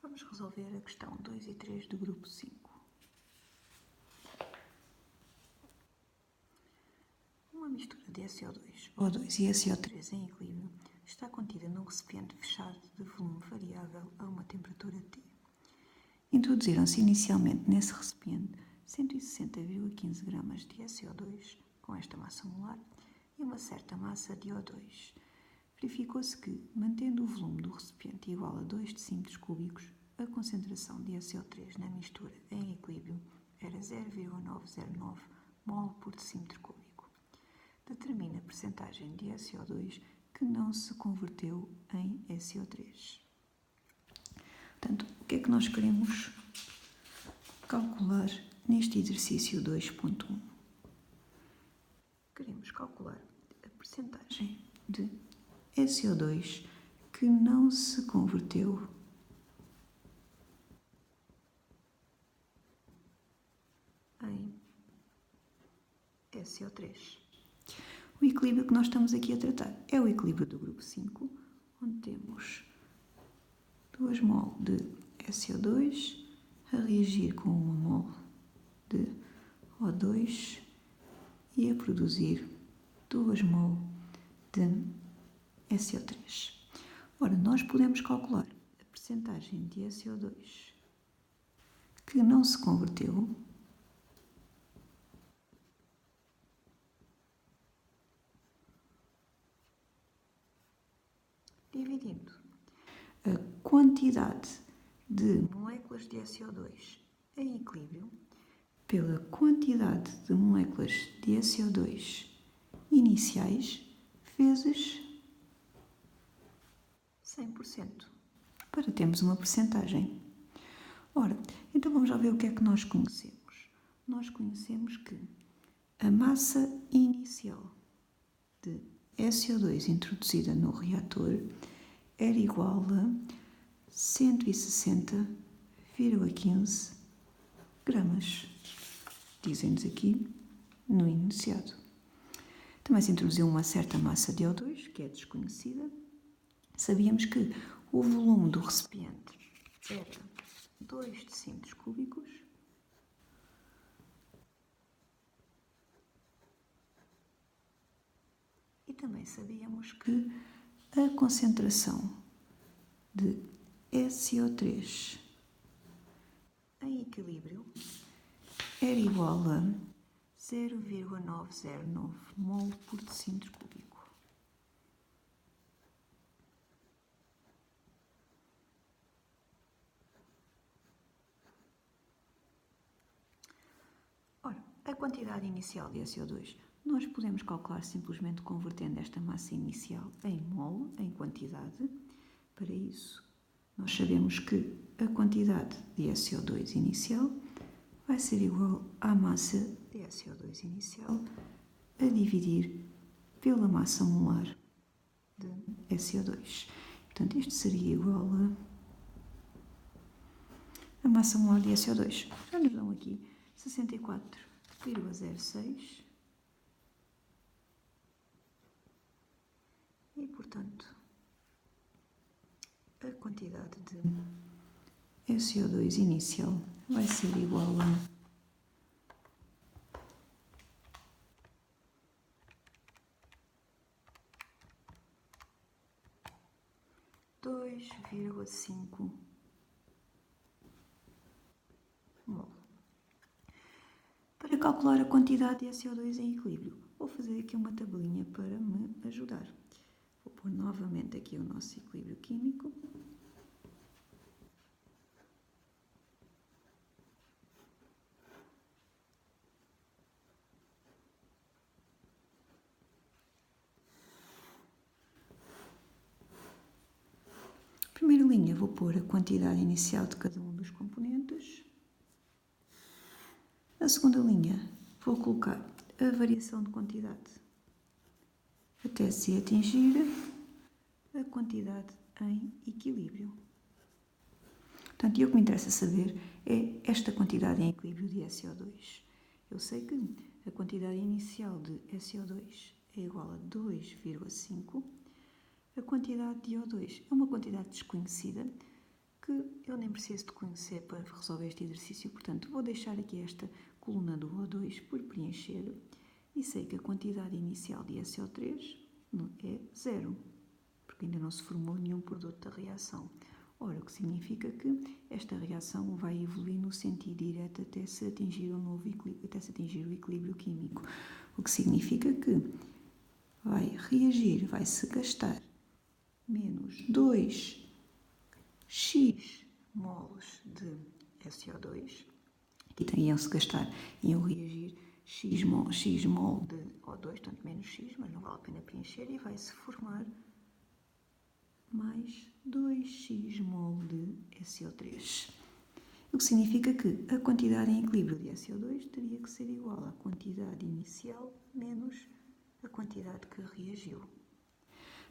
Vamos resolver a questão 2 e 3 do grupo 5. Uma mistura de SO2, O2 e SO3 em equilíbrio está contida num recipiente fechado de volume variável a uma temperatura T. Introduziram-se inicialmente nesse recipiente 160,15 gramas de SO2 com esta massa molar e uma certa massa de O2. Verificou-se que, mantendo o volume do recipiente igual a 2 decímetros cúbicos, a concentração de SO3 na mistura em equilíbrio era 0,909 mol por decímetro cúbico. Determina a percentagem de SO2 que não se converteu em SO3. Portanto, o que é que nós queremos calcular neste exercício 2.1? Queremos calcular a percentagem de SO2 que não se converteu em SO3. O equilíbrio que nós estamos aqui a tratar é o equilíbrio do grupo 5, onde temos 2 mol de SO2 a reagir com 1 mol de O2 e a produzir 2 mol de SO3. Ora, nós podemos calcular a percentagem de SO2 que não se converteu dividindo a quantidade de moléculas de SO2 em equilíbrio pela quantidade de moléculas de SO2 iniciais vezes 100%, para termos uma percentagem. Ora, então vamos lá ver o que é que nós conhecemos. Nós conhecemos que a massa inicial de SO2 introduzida no reator era igual a 160,15 gramas. Dizem-nos aqui no enunciado. Também se introduziu uma certa massa de O2, que é desconhecida. Sabíamos que o volume do recipiente era 2 decímetros cúbicos. E também sabíamos que a concentração de SO3 em equilíbrio era igual a 0,909 mol por decímetro cúbico. Ora, a quantidade inicial de SO2 nós podemos calcular simplesmente convertendo esta massa inicial em mol, em quantidade. Para isso, nós sabemos que a quantidade de SO2 inicial vai ser igual à massa de SO2 inicial a dividir pela massa molar de SO2. Portanto, isto seria igual a massa molar de SO2. Já nos dão aqui 64,06 e, portanto, a quantidade de SO2 inicial vai ser igual a 2,5 mol. Para calcular a quantidade de SO2 em equilíbrio, vou fazer aqui uma tabelinha para me ajudar. Vou pôr novamente aqui o nosso equilíbrio químico. Primeira linha, vou pôr a quantidade inicial de cada um dos componentes. Na segunda linha, vou colocar a variação de quantidade até se atingir a quantidade em equilíbrio. Portanto, o que me interessa saber é esta quantidade em equilíbrio de SO2. Eu sei que a quantidade inicial de SO2 é igual a 2,5. A quantidade de O2 é uma quantidade desconhecida que eu nem preciso de conhecer para resolver este exercício, portanto vou deixar aqui esta coluna do O2 por preencher e sei que a quantidade inicial de SO3 é zero, porque ainda não se formou nenhum produto da reação. Ora, o que significa que esta reação vai evoluir no sentido direto até se atingir o equilíbrio químico. O que significa que vai reagir, vai-se gastar menos 2x mols de SO2. Aqui teriam-se gastar, iam reagir x mol de O2, portanto menos x, mas não vale a pena preencher, e vai-se formar mais 2x mol de SO3. O que significa que a quantidade em equilíbrio de SO2 teria que ser igual à quantidade inicial menos a quantidade que reagiu.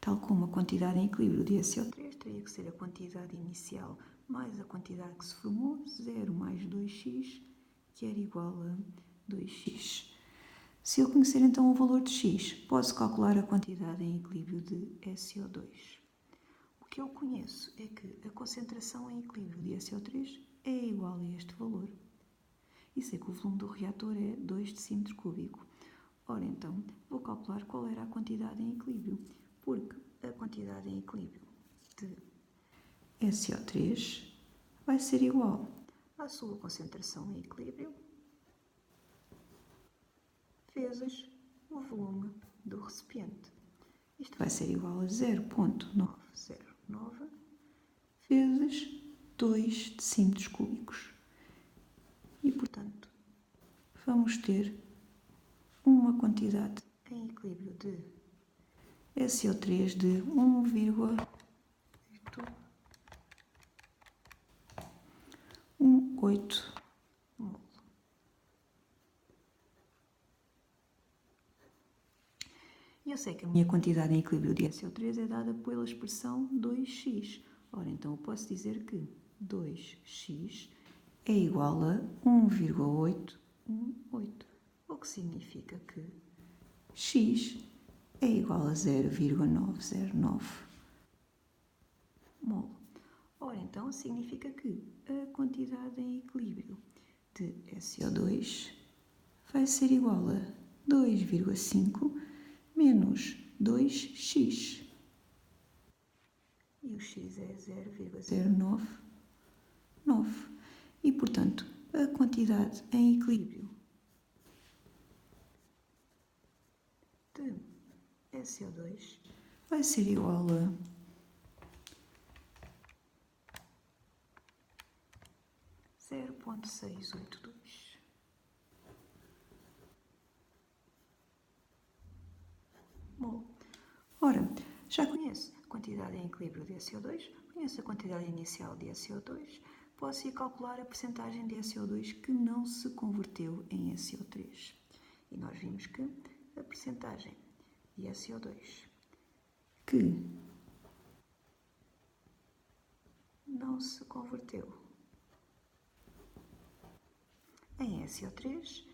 Tal como a quantidade em equilíbrio de SO3 teria que ser a quantidade inicial mais a quantidade que se formou, 0 mais 2x, que era igual a 2x. Se eu conhecer então o valor de x, posso calcular a quantidade em equilíbrio de SO2. O que eu conheço é que a concentração em equilíbrio de SO3 é igual a este valor. E sei que o volume do reator é 2 decímetro cúbico. Ora, então, vou calcular qual era a quantidade em equilíbrio, porque a quantidade em equilíbrio de SO3 vai ser igual à sua concentração em equilíbrio vezes o volume do recipiente. Isto vai ser igual a 0,909 vezes 2 decímetros cúbicos. E, portanto, vamos ter uma quantidade em equilíbrio de SO3 de 1,18 mol. E eu sei que a minha quantidade em equilíbrio de SO3 é dada pela expressão 2x. Ora, então eu posso dizer que 2x é igual a 1,818, o que significa que x é igual a 0,909 mol. Ora, então significa que a quantidade em equilíbrio de SO2 vai ser igual a 2,5 menos 2x. E o x é 0,099. E, portanto, a quantidade em equilíbrio de SO2 vai ser igual a 0,682. Bom, ora, já conheço a quantidade em equilíbrio de SO2, conheço a quantidade inicial de SO2, posso ir calcular a percentagem de SO2 que não se converteu em SO3. E nós vimos que a percentagem de SO2 que não se converteu em SO3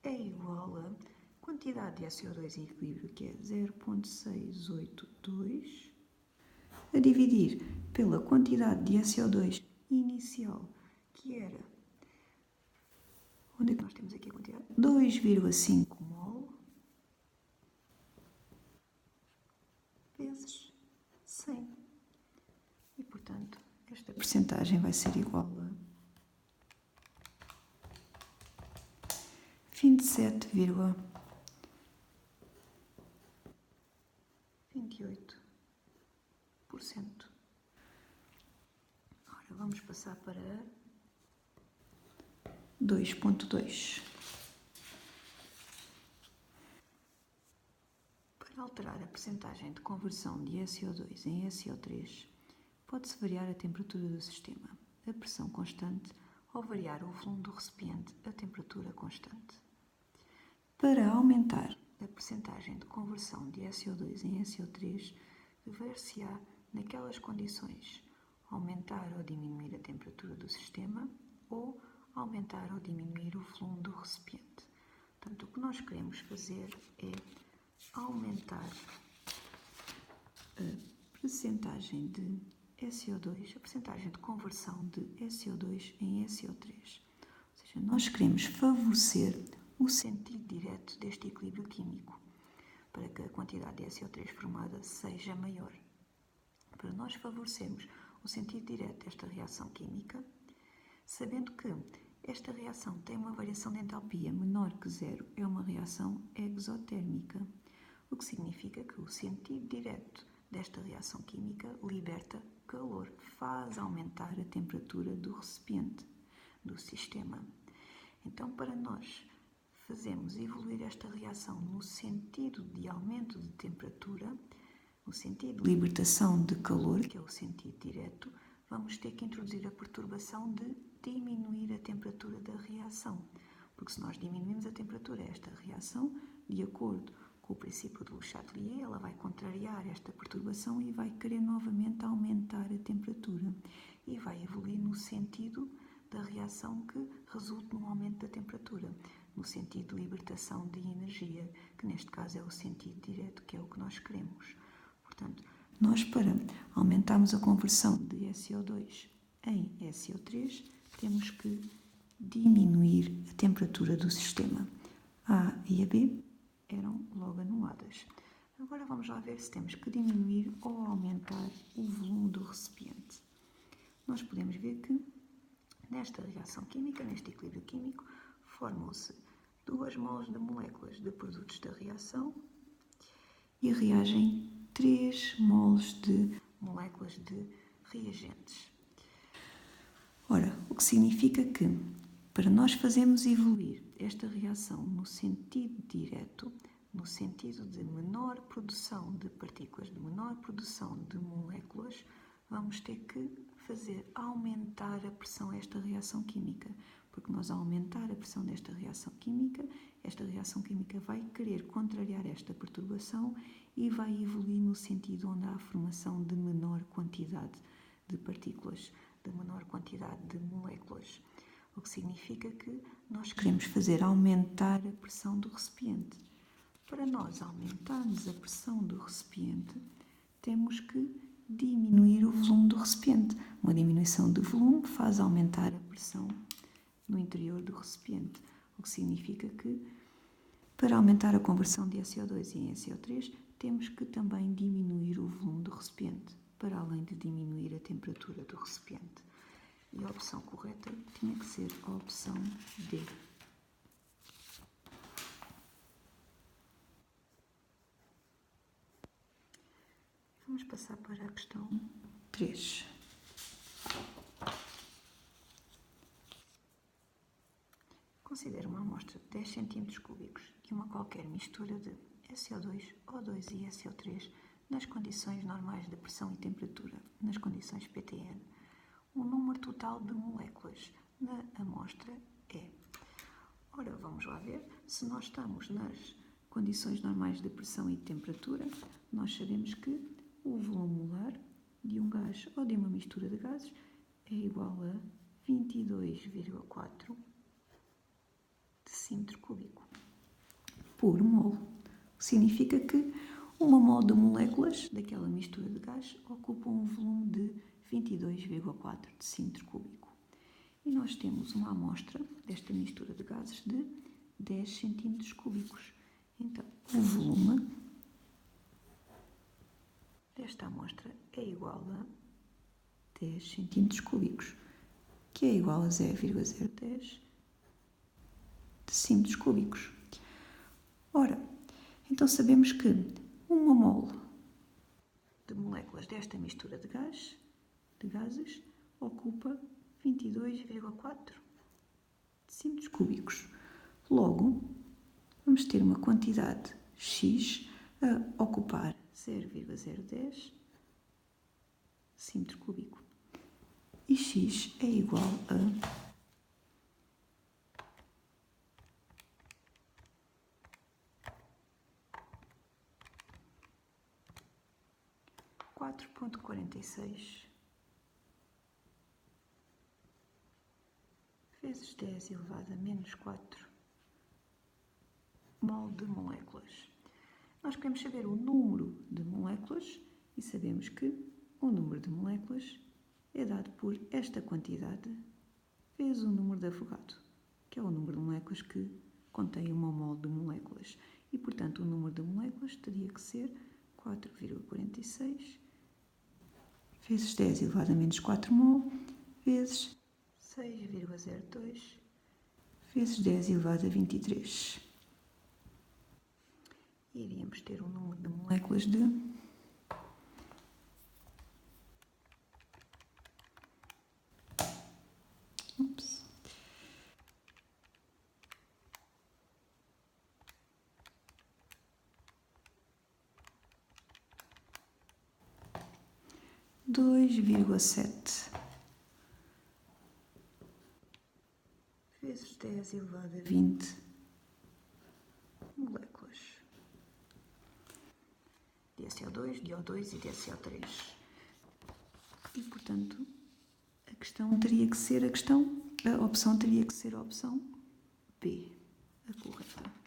é igual a quantidade de SO2 em equilíbrio, que é 0,682, a dividir pela quantidade de SO2 inicial, que era, onde é que nós temos aqui a quantidade? 2,5 mol, vezes 100. E, portanto, esta percentagem vai ser igual a 27,28%. Agora vamos passar para 2,2. Para alterar a percentagem de conversão de SO2 em SO3, pode-se variar a temperatura do sistema, a pressão constante, ou variar o volume do recipiente a temperatura constante. Para aumentar a percentagem de conversão de SO2 em SO3, dever-se-á, naquelas condições, aumentar ou diminuir a temperatura do sistema ou aumentar ou diminuir o volume do recipiente. Portanto, o que nós queremos fazer é aumentar a percentagem de SO2, a percentagem de conversão de SO2 em SO3. Ou seja, nós queremos favorecer o sentido direto deste equilíbrio químico, para que a quantidade de SO3 formada seja maior. Para nós favorecermos o sentido direto desta reação química, sabendo que esta reação tem uma variação de entalpia menor que zero, é uma reação exotérmica, o que significa que o sentido direto desta reação química liberta calor, faz aumentar a temperatura do recipiente, do sistema. Então, para nós fazermos evoluir esta reação no sentido de aumento de temperatura, no sentido de libertação de calor, que é o sentido direto, vamos ter que introduzir a perturbação de diminuir a temperatura da reação. Porque se nós diminuirmos a temperatura desta reação, de acordo com o princípio de Le Chatelier, ela vai contrariar esta perturbação e vai querer novamente aumentar a temperatura. E vai evoluir no sentido da reação que resulte no aumento da temperatura, no sentido de libertação de energia, que neste caso é o sentido direto, que é o que nós queremos. Portanto, nós para aumentarmos a conversão de SO2 em SO3, temos que diminuir a temperatura do sistema. A e a B eram logo anuladas. Agora vamos lá ver se temos que diminuir ou aumentar o volume do recipiente. Nós podemos ver que nesta reação química, neste equilíbrio químico, formam-se 2 moles de moléculas de produtos da reação e reagem 3 moles de moléculas de reagentes. Ora, o que significa que, para nós fazermos evoluir esta reação no sentido direto, no sentido de menor produção de partículas, de menor produção de moléculas, vamos ter que fazer aumentar a pressão desta reação química. Porque nós, ao aumentar a pressão desta reação química, esta reação química vai querer contrariar esta perturbação e vai evoluir no sentido onde há a formação de menor quantidade de partículas, de menor quantidade de moléculas. O que significa que nós queremos fazer aumentar a pressão do recipiente. Para nós aumentarmos a pressão do recipiente, temos que diminuir o volume do recipiente. Uma diminuição de volume faz aumentar a pressão no interior do recipiente, o que significa que, para aumentar a conversão de SO2 em SO3, temos que também diminuir o volume do recipiente, para além de diminuir a temperatura do recipiente. E a opção correta tinha que ser a opção D. Vamos passar para a questão 3. Considere uma amostra de 10 cm³ de uma qualquer mistura de SO2, O2 e SO3 nas condições normais de pressão e temperatura, nas condições PTN. O número total de moléculas na amostra é... Ora, vamos lá ver. Se nós estamos nas condições normais de pressão e temperatura, nós sabemos que o volume molar de um gás ou de uma mistura de gases é igual a 22,4 decímetro cúbico por mol. Significa que uma mol de moléculas daquela mistura de gás ocupa um volume de 22,4 decímetro cúbico. E nós temos uma amostra desta mistura de gases de 10 centímetros cúbicos. Então, o volume desta amostra é igual a 10 centímetros cúbicos, que é igual a 0,010 decímetros cúbicos. Ora, então sabemos que uma mol de moléculas desta mistura de gases, ocupa 22,4 decímetros cúbicos. Logo, vamos ter uma quantidade X a ocupar 0,010 decímetro cúbico. E X é igual a 4,46 vezes 10 elevado a menos 4 mol de moléculas. Nós queremos saber o número de moléculas e sabemos que o número de moléculas é dado por esta quantidade vezes o número de Avogadro, que é o número de moléculas que contém uma mol de moléculas. E, portanto, o número de moléculas teria que ser 4,46 vezes 10 elevado a menos 4 mol vezes 6,02 vezes 10 elevado a 23. E iríamos ter um número de moléculas de 2,7 vezes 10 elevado a 20 moléculas de SO2, de O2 e de SO3. E, portanto, a opção teria que ser a opção B, a correta.